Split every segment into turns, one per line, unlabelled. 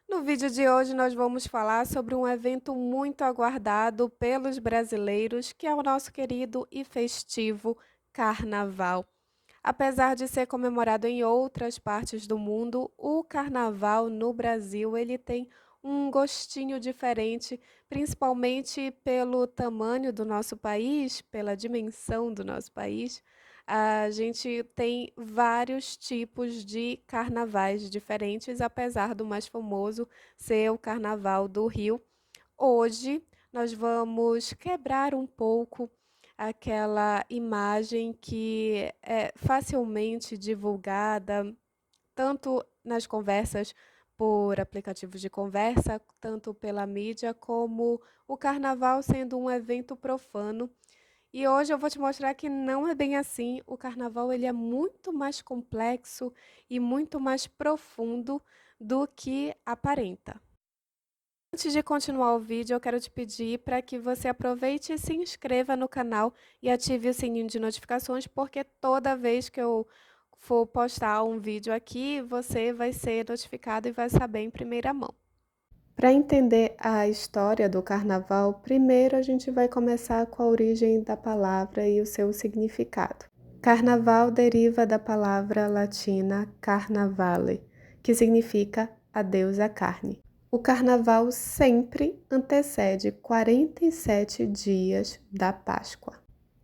No vídeo de hoje, nós vamos falar sobre um evento muito aguardado pelos brasileiros, que é o nosso querido e festivo Carnaval. Apesar de ser comemorado em outras partes do mundo, o Carnaval no Brasil ele tem um gostinho diferente, principalmente pelo tamanho do nosso país, pela dimensão do nosso país. A gente tem vários tipos de carnavais diferentes, apesar do mais famoso ser o Carnaval do Rio. Hoje nós vamos quebrar um pouco aquela imagem que é facilmente divulgada, tanto nas conversas por aplicativos de conversa, tanto pela mídia, como o carnaval sendo um evento profano. E hoje eu vou te mostrar que não é bem assim. O carnaval ele é muito mais complexo e muito mais profundo do que aparenta. Antes de continuar o vídeo, eu quero te pedir para que você aproveite e se inscreva no canal e ative o sininho de notificações, porque toda vez que eu for postar um vídeo aqui, você vai ser notificado e vai saber em primeira mão. Para entender a história do carnaval, primeiro a gente vai começar com a origem da palavra e o seu significado. Carnaval deriva da palavra latina carnavale, que significa a deusa carne. O carnaval sempre antecede 47 dias da Páscoa.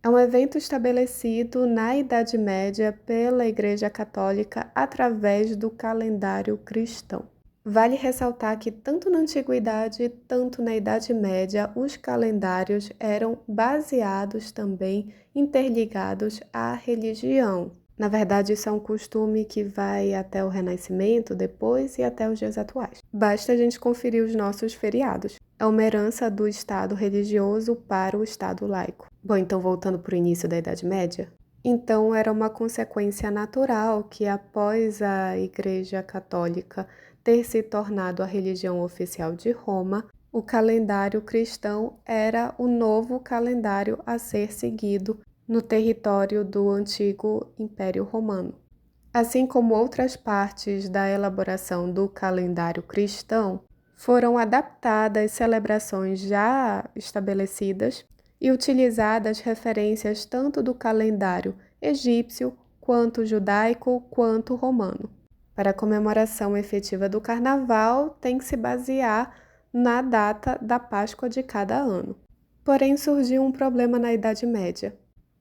É um evento estabelecido na Idade Média pela Igreja Católica através do calendário cristão. Vale ressaltar que tanto na Antiguidade, tanto na Idade Média, os calendários eram baseados também, interligados à religião. Na verdade, isso é um costume que vai até o Renascimento, depois e até os dias atuais. Basta a gente conferir os nossos feriados. É uma herança do Estado religioso para o Estado laico. Bom, então voltando para o início da Idade Média. Então, era uma consequência natural que, após a Igreja Católica ter se tornado a religião oficial de Roma, o calendário cristão era o novo calendário a ser seguido no território do antigo Império Romano. Assim como outras partes da elaboração do calendário cristão, foram adaptadas celebrações já estabelecidas e utilizadas referências tanto do calendário egípcio, quanto judaico, quanto romano. Para a comemoração efetiva do carnaval, tem que se basear na data da Páscoa de cada ano. Porém, surgiu um problema na Idade Média.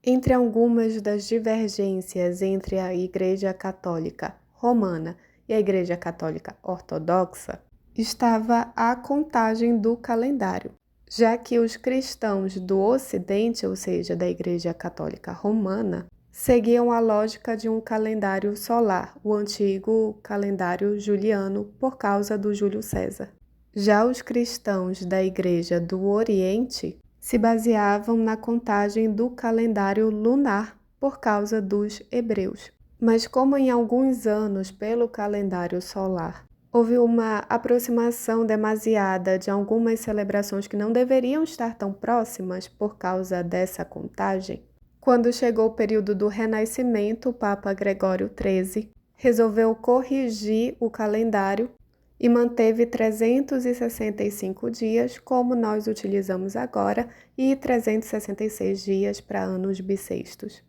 Entre algumas das divergências entre a Igreja Católica Romana e a Igreja Católica Ortodoxa, estava a contagem do calendário, já que os cristãos do Ocidente, ou seja, da Igreja Católica Romana, seguiam a lógica de um calendário solar, o antigo calendário juliano, por causa do Júlio César. Já os cristãos da Igreja do Oriente se baseavam na contagem do calendário lunar por causa dos hebreus. Mas como em alguns anos, pelo calendário solar, houve uma aproximação demasiada de algumas celebrações que não deveriam estar tão próximas por causa dessa contagem, quando chegou o período do Renascimento, o Papa Gregório XIII resolveu corrigir o calendário e manteve 365 dias, como nós utilizamos agora, e 366 dias para anos bissextos.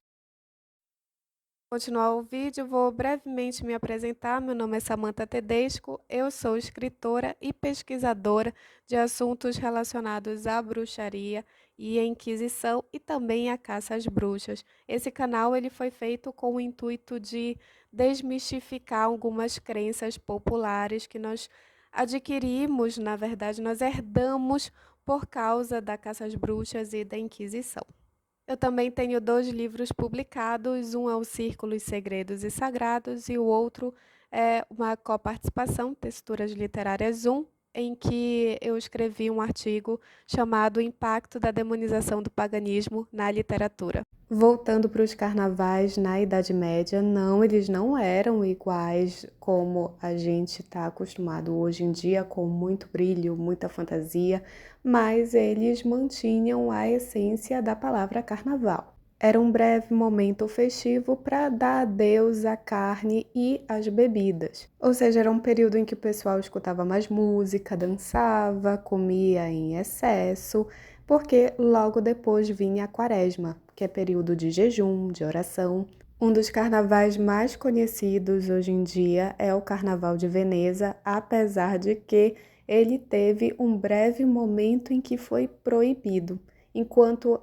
Continuar o vídeo, vou brevemente me apresentar. Meu nome é Samantha Tedesco, eu sou escritora e pesquisadora de assuntos relacionados à bruxaria e à Inquisição e também à caça às bruxas. Esse canal ele foi feito com o intuito de desmistificar algumas crenças populares que nós adquirimos, na verdade, nós herdamos por causa da caça às bruxas e da Inquisição. Eu também tenho 2 livros publicados, um é o Círculos Segredos e Sagrados e o outro é uma coparticipação, Texturas Literárias 1, em que eu escrevi um artigo chamado Impacto da Demonização do Paganismo na Literatura. Voltando para os carnavais na Idade Média, não, eles não eram iguais como a gente está acostumado hoje em dia, com muito brilho, muita fantasia, mas eles mantinham a essência da palavra carnaval. Era um breve momento festivo para dar adeus à carne e às bebidas. Ou seja, era um período em que o pessoal escutava mais música, dançava, comia em excesso, porque logo depois vinha a Quaresma, que é período de jejum, de oração. Um dos carnavais mais conhecidos hoje em dia é o Carnaval de Veneza, apesar de que ele teve um breve momento em que foi proibido, enquanto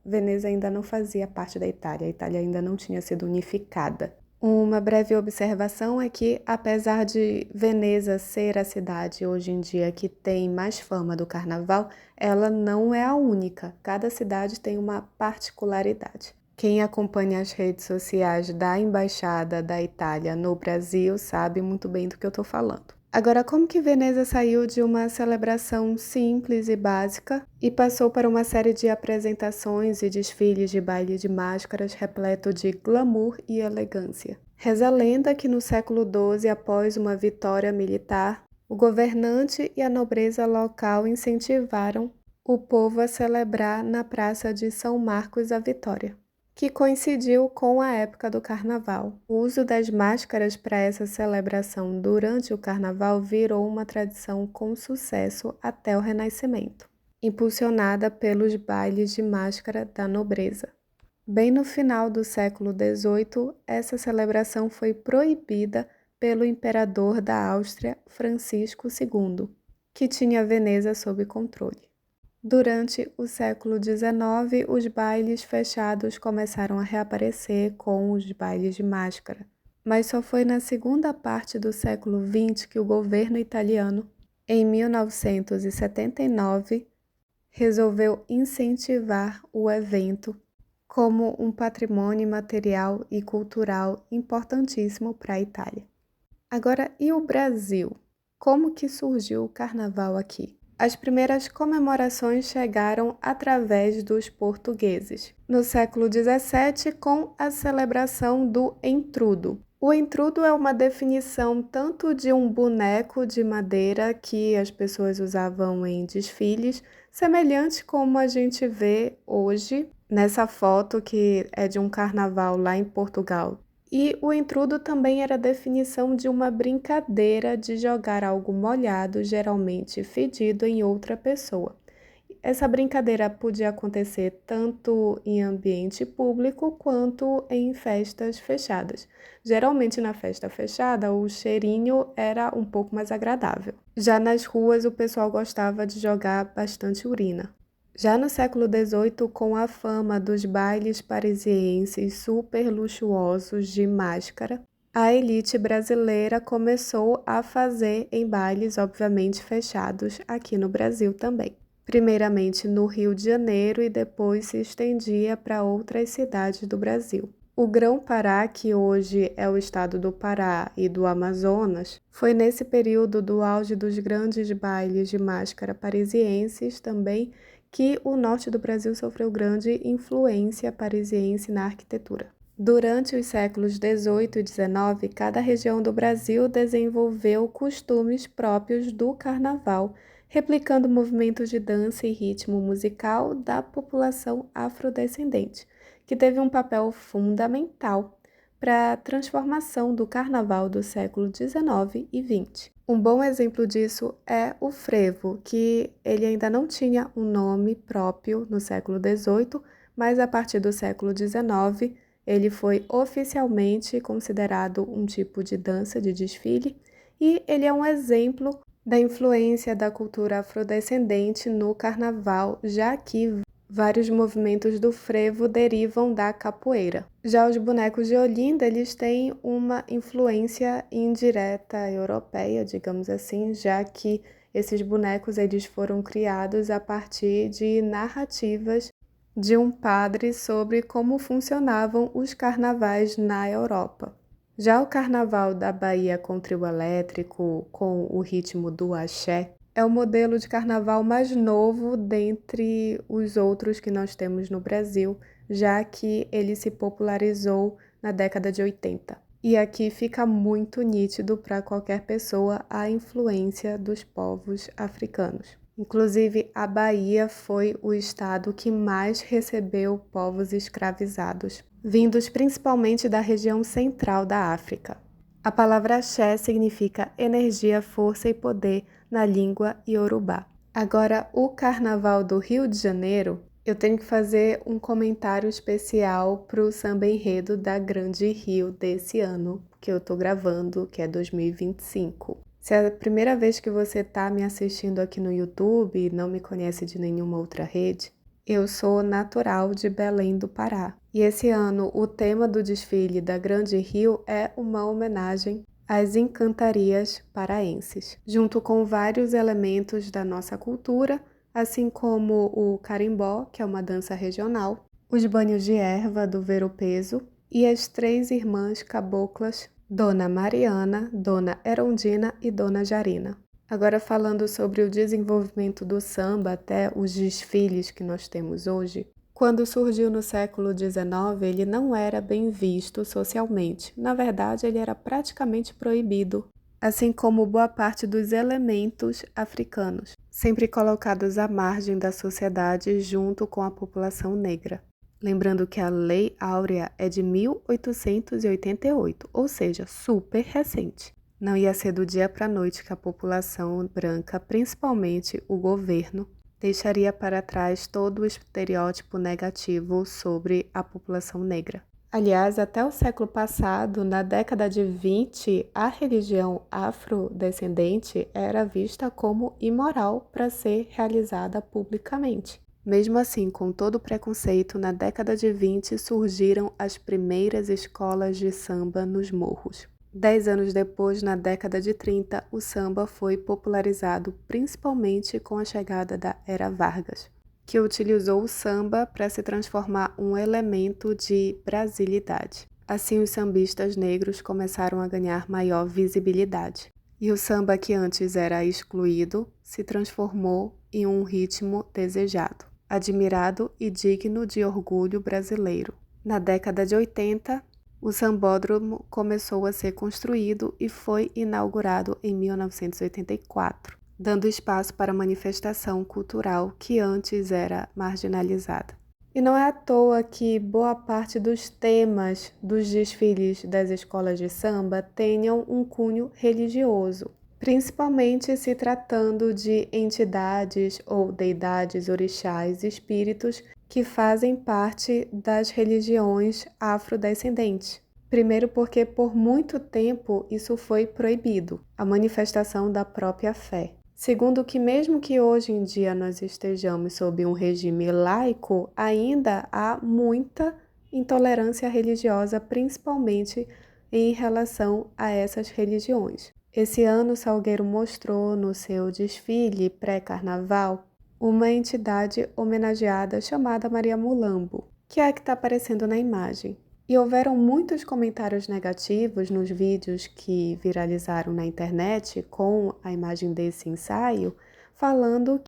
Veneza ainda não fazia parte da Itália, a Itália ainda não tinha sido unificada. Uma breve observação é que, apesar de Veneza ser a cidade hoje em dia que tem mais fama do carnaval, ela não é a única. Cada cidade tem uma particularidade. Quem acompanha as redes sociais da Embaixada da Itália no Brasil sabe muito bem do que eu estou falando. Agora, como que Veneza saiu de uma celebração simples e básica e passou para uma série de apresentações e desfiles de baile de máscaras repleto de glamour e elegância? Reza a lenda que no século XII, após uma vitória militar, o governante e a nobreza local incentivaram o povo a celebrar na Praça de São Marcos a vitória, que coincidiu com a época do carnaval. O uso das máscaras para essa celebração durante o carnaval virou uma tradição com sucesso até o Renascimento, impulsionada pelos bailes de máscara da nobreza. Bem no final do século XVIII, essa celebração foi proibida pelo imperador da Áustria, Francisco II, que tinha Veneza sob controle. Durante o século XIX, os bailes fechados começaram a reaparecer com os bailes de máscara, mas só foi na segunda parte do século XX que o governo italiano, em 1979, resolveu incentivar o evento como um patrimônio material e cultural importantíssimo para a Itália. Agora, e o Brasil? Como que surgiu o carnaval aqui? As primeiras comemorações chegaram através dos portugueses, no século XVII, com a celebração do entrudo. O entrudo é uma definição tanto de um boneco de madeira que as pessoas usavam em desfiles, semelhante como a gente vê hoje nessa foto que é de um carnaval lá em Portugal. E o entrudo também era a definição de uma brincadeira de jogar algo molhado, geralmente fedido, em outra pessoa. Essa brincadeira podia acontecer tanto em ambiente público quanto em festas fechadas. Geralmente na festa fechada o cheirinho era um pouco mais agradável. Já nas ruas o pessoal gostava de jogar bastante urina. Já no século XVIII, com a fama dos bailes parisienses super luxuosos de máscara, a elite brasileira começou a fazer em bailes obviamente fechados aqui no Brasil também. Primeiramente no Rio de Janeiro e depois se estendia para outras cidades do Brasil. O Grão-Pará, que hoje é o estado do Pará e do Amazonas, foi nesse período do auge dos grandes bailes de máscara parisienses também que o norte do Brasil sofreu grande influência parisiense na arquitetura. Durante os séculos XVIII e XIX, cada região do Brasil desenvolveu costumes próprios do carnaval, replicando movimentos de dança e ritmo musical da população afrodescendente, que teve um papel fundamental para a transformação do carnaval do século XIX e XX. Um bom exemplo disso é o frevo, que ele ainda não tinha um nome próprio no século XVIII, mas a partir do século XIX ele foi oficialmente considerado um tipo de dança de desfile e ele é um exemplo da influência da cultura afrodescendente no carnaval, já que vários movimentos do frevo derivam da capoeira. Já os bonecos de Olinda, eles têm uma influência indireta europeia, digamos assim, já que esses bonecos eles foram criados a partir de narrativas de um padre sobre como funcionavam os carnavais na Europa. Já o carnaval da Bahia com trio elétrico, com o ritmo do axé, é o modelo de carnaval mais novo dentre os outros que nós temos no Brasil, já que ele se popularizou na década de 80. E aqui fica muito nítido para qualquer pessoa a influência dos povos africanos. Inclusive, a Bahia foi o estado que mais recebeu povos escravizados, vindos principalmente da região central da África. A palavra axé significa energia, força e poder na língua iorubá. Agora, o Carnaval do Rio de Janeiro, eu tenho que fazer um comentário especial para o samba enredo da Grande Rio desse ano, que eu estou gravando, que é 2025. Se é a primeira vez que você está me assistindo aqui no YouTube e não me conhece de nenhuma outra rede, eu sou natural de Belém do Pará. E esse ano o tema do desfile da Grande Rio é uma homenagem às encantarias paraenses, junto com vários elementos da nossa cultura, assim como o carimbó, que é uma dança regional, os banhos de erva do ver-o-peso e as 3 irmãs caboclas, Dona Mariana, Dona Erundina e Dona Jarina. Agora falando sobre o desenvolvimento do samba até os desfiles que nós temos hoje, quando surgiu no século XIX, ele não era bem visto socialmente. Na verdade, ele era praticamente proibido, assim como boa parte dos elementos africanos, sempre colocados à margem da sociedade junto com a população negra. Lembrando que a Lei Áurea é de 1888, ou seja, super recente. Não ia ser do dia para a noite que a população branca, principalmente o governo, deixaria para trás todo o estereótipo negativo sobre a população negra. Aliás, até o século passado, na década de 20, a religião afrodescendente era vista como imoral para ser realizada publicamente. Mesmo assim, com todo o preconceito, na década de 20 surgiram as primeiras escolas de samba nos morros. 10 anos depois, na década de 30, o samba foi popularizado principalmente com a chegada da Era Vargas, que utilizou o samba para se transformar um elemento de brasilidade. Assim, os sambistas negros começaram a ganhar maior visibilidade. E o samba, que antes era excluído, se transformou em um ritmo desejado, admirado e digno de orgulho brasileiro. Na década de 80, o sambódromo começou a ser construído e foi inaugurado em 1984, dando espaço para manifestação cultural que antes era marginalizada. E não é à toa que boa parte dos temas dos desfiles das escolas de samba tenham um cunho religioso, principalmente se tratando de entidades ou deidades, orixás, espíritos que fazem parte das religiões afrodescendentes. Primeiro porque por muito tempo isso foi proibido, a manifestação da própria fé. Segundo que mesmo que hoje em dia nós estejamos sob um regime laico, ainda há muita intolerância religiosa, principalmente em relação a essas religiões. Esse ano, Salgueiro mostrou no seu desfile pré-carnaval uma entidade homenageada chamada Maria Mulambo, que é a que está aparecendo na imagem. E houveram muitos comentários negativos nos vídeos que viralizaram na internet com a imagem desse ensaio, falando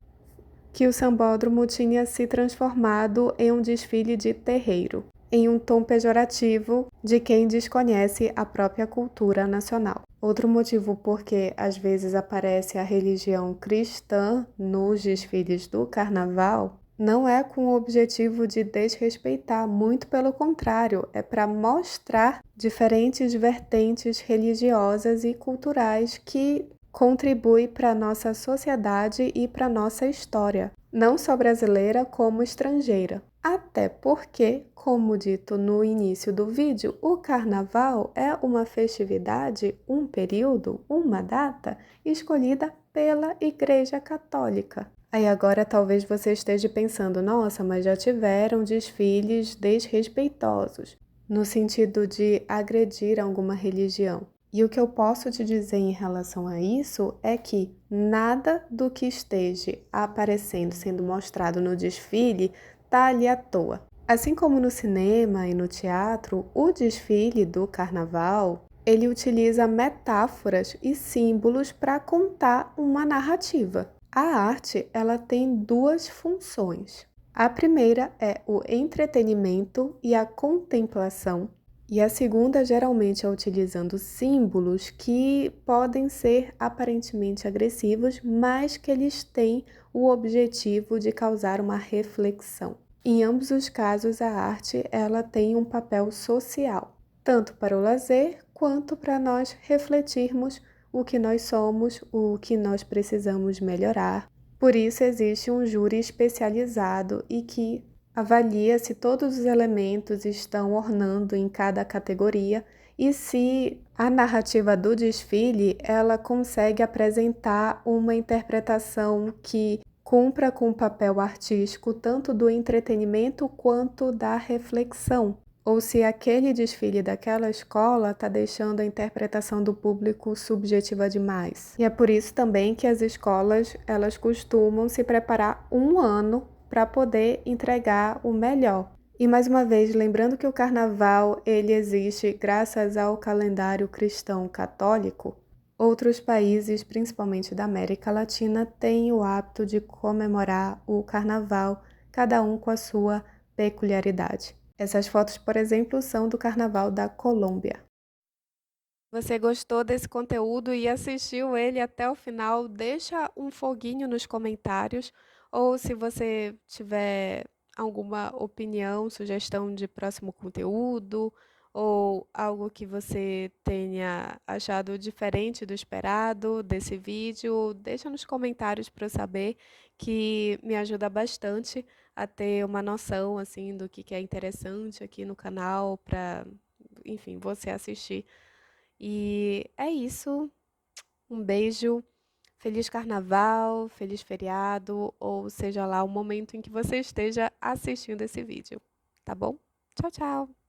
que o sambódromo tinha se transformado em um desfile de terreiro, em um tom pejorativo de quem desconhece a própria cultura nacional. Outro motivo porque às vezes aparece a religião cristã nos desfiles do carnaval não é com o objetivo de desrespeitar, muito pelo contrário, é para mostrar diferentes vertentes religiosas e culturais que contribuem para a nossa sociedade e para a nossa história, não só brasileira como estrangeira. Até porque, como dito no início do vídeo, o carnaval é uma festividade, um período, uma data escolhida pela Igreja Católica. Aí agora talvez você esteja pensando, nossa, mas já tiveram desfiles desrespeitosos, no sentido de agredir alguma religião. E o que eu posso te dizer em relação a isso é que nada do que esteja aparecendo, sendo mostrado no desfile, está ali à toa. Assim como no cinema e no teatro, o desfile do carnaval, ele utiliza metáforas e símbolos para contar uma narrativa. A arte, ela tem 2 funções. A primeira é o entretenimento e a contemplação, E a segunda geralmente é utilizando símbolos que podem ser aparentemente agressivos, mas que eles têm o objetivo de causar uma reflexão. Em ambos os casos, a arte ela tem um papel social, tanto para o lazer quanto para nós refletirmos o que nós somos, o que nós precisamos melhorar. Por isso existe um júri especializado e que avalia se todos os elementos estão ornando em cada categoria e se a narrativa do desfile ela consegue apresentar uma interpretação que cumpra com o papel artístico tanto do entretenimento quanto da reflexão, ou se aquele desfile daquela escola está deixando a interpretação do público subjetiva demais. E é por isso também que as escolas elas costumam se preparar um ano para poder entregar o melhor. E mais uma vez, lembrando que o carnaval ele existe graças ao calendário cristão católico, outros países, principalmente da América Latina, têm o hábito de comemorar o carnaval, cada um com a sua peculiaridade. Essas fotos, por exemplo, são do Carnaval da Colômbia. Você gostou desse conteúdo e assistiu ele até o final? Deixa um foguinho nos comentários, ou se você tiver alguma opinião, sugestão de próximo conteúdo, ou algo que você tenha achado diferente do esperado desse vídeo, deixa nos comentários para eu saber, que me ajuda bastante a ter uma noção assim do que é interessante aqui no canal para, enfim, você assistir. E é isso. Um beijo. Feliz carnaval, feliz feriado, ou seja lá o momento em que você esteja assistindo esse vídeo, tá bom? Tchau, tchau!